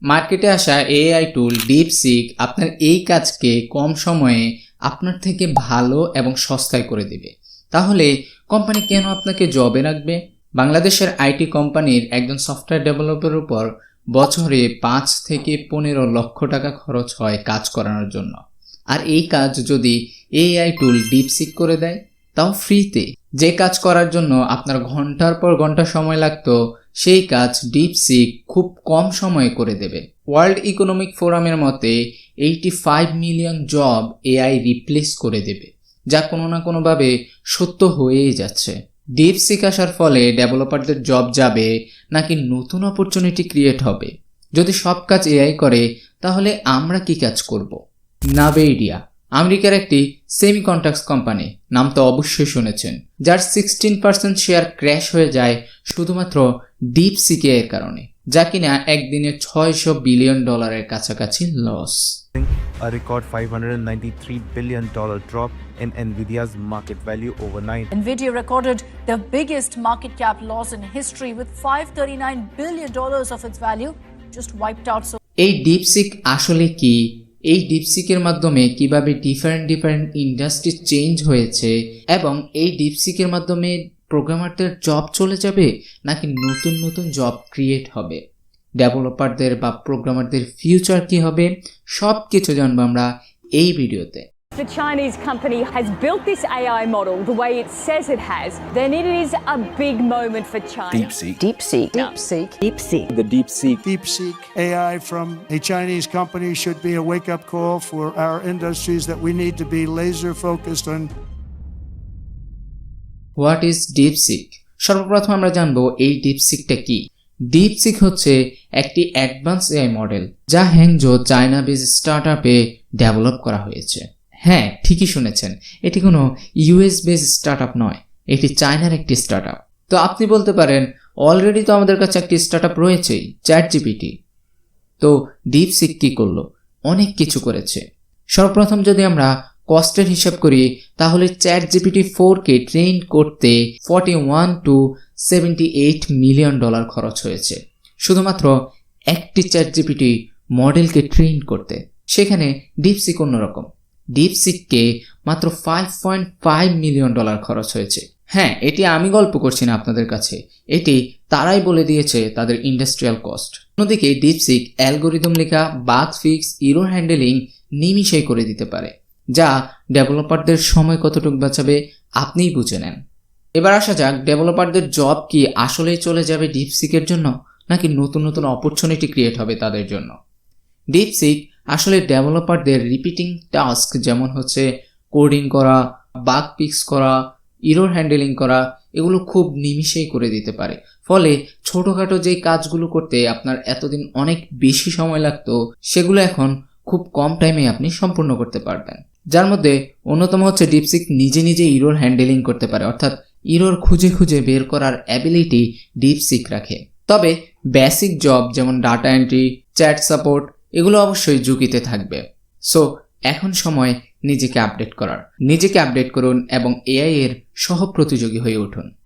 মার্কেটে আসা এআই টুল ডিপসিক আপনার এই কাজকে কম সময়ে আপনার থেকে ভালো এবং সস্তায় করে দেবে। তাহলে কোম্পানি কেন আপনাকে জবে রাখবে? বাংলাদেশের আইটি কোম্পানির একজন সফটওয়্যার ডেভেলপারের উপর বছরে 5 থেকে 15 লক্ষ টাকা খরচ হয় কাজ করানোর জন্য। আর এই কাজ যদি এআই টুল ডিপসিক করে দেয়, তাও ফ্রিতে। যে কাজ করার জন্য আপনার ঘন্টার পর ঘন্টা সময় লাগতো, সেই কাজ ডিপসিক খুব কম সময়ে করে দেবে। ওয়ার্ল্ড ইকোনমিক ফোরামের মতে 85 মিলিয়ন জব এআই রিপ্লেস করে দেবে, যা কোনো না কোনোভাবে সত্য হয়েই যাচ্ছে। ডিপসিক আসার ফলে ডেভেলপারদের জব যাবে নাকি নতুন অপরচুনিটি ক্রিয়েট হবে? যদি সব কাজ এআই করে, তাহলে আমরা কি কাজ করব? নাভেইডিয়া আমেরিকার একটি সেমিকন্ডাক্টর কোম্পানি, নাম তো অবশ্যই শুনেছেন, যার 16% শেয়ার ক্র্যাশ হয়ে যায় শুধুমাত্র ডিপসিক এর কারণে, যা কিনা একদিনে $600 বিলিয়ন কাছাকাছি loss. A record $593 billion drop in Nvidia's market value overnight. Nvidia recorded the biggest market cap loss in history, with $539 billion of its value just wiped out. এই ডিপসিক আসলে কি? এই ডিপসিকের মাধ্যমে কিভাবে ডিফারেন্ট ইন্ডাস্ট্রি চেঞ্জ হয়েছে, এবং এই ডিপসিকের মাধ্যমে প্রোগ্রামারদের জব চলে যাবে নাকি নতুন জব ক্রিয়েট হবে? ডেভেলপারদের বা প্রোগ্রামারদের ফিউচার কি হবে? সব কিছু জানবো আমরা এই ভিডিওতে। The Chinese company has built this AI model the way it says it has, then it is a big moment for China. DeepSeek AI from a Chinese company should be a wake-up call for our industries that we need to be laser focused on. What is DeepSeek? সর্বপ্রথম আমরা জানবো এই ডিপসিকটা কি। DeepSeek হচ্ছে একটি advance AI model, যা হ্যাংজো China base স্টার্টআপে develop করা হয়েছে। হ্যাঁ, ঠিকই শুনেছেন, এটি কোনো ইউএস বেস স্টার্টআপ নয়, এটি চায়নার একটি স্টার্টআপ। তো আপনি বলতে পারেন, অলরেডি তো আমাদের কাছে একটি স্টার্টআপ রয়েছেই, চ্যাটজিপিটি। তো ডিপসিক কি করলো? অনেক কিছু করেছে। সর্বপ্রথম যদি আমরা কস্টের হিসাব করি, তাহলে চ্যাটজিপিটি 4কে ট্রেন করতে $41 to $78 মিলিয়ন খরচ হয়েছে, শুধুমাত্র একটি চ্যাটজিপিটি মডেলকে ট্রেন করতে। সেখানে ডিপসিক অন্যরকম। ডিপসিককে মাত্র $5.5 মিলিয়ন খরচ হয়েছে। হ্যাঁ, এটি আমি গল্প করছি না আপনাদের কাছে, এটি তারাই বলে দিয়েছে তাদের ইন্ডাস্ট্রিয়াল কস্ট। অন্যদিকে ডিপসিক অ্যালগোরিদম লেখা, বাগ ফিক্স, এরর হ্যান্ডেলিং নিমিষেই করে দিতে পারে, যা ডেভেলপারদের সময় কতটুকু বাঁচাবে আপনিই বুঝে নেন। এবার আসা যাক, ডেভেলপারদের জব কি আসলেই চলে যাবে ডিপসিকের জন্য, নাকি নতুন অপরচুনিটি ক্রিয়েট হবে তাদের জন্য? ডিপসিক আসলে ডেভেলপারদের রিপিটিং টাস্ক, যেমন হচ্ছে কোডিং করা, বাগ ফিক্স করা, এরর হ্যান্ডেলিং করা, এগুলো খুব নিমিষেই করে দিতে পারে। ফলে ছোটোখাটো যে কাজগুলো করতে আপনার এতদিন অনেক বেশি সময় লাগতো, সেগুলো এখন খুব কম টাইমে আপনি সম্পূর্ণ করতে পারবেন। যার মধ্যে অন্যতম হচ্ছে ডিপসিক নিজে এরর হ্যান্ডেলিং করতে পারে, অর্থাৎ এরর খুঁজে বের করার অ্যাবিলিটি ডিপসিক রাখে। তবে বেসিক জব যেমন ডাটা এন্ট্রি, চ্যাট সাপোর্ট, এগুলো অবশ্যই ঝুঁকিতে থাকবে। সো এখন সময় নিজেকে আপডেট করুন এবং এআই এর সহ প্রতিযোগী হয়ে উঠুন।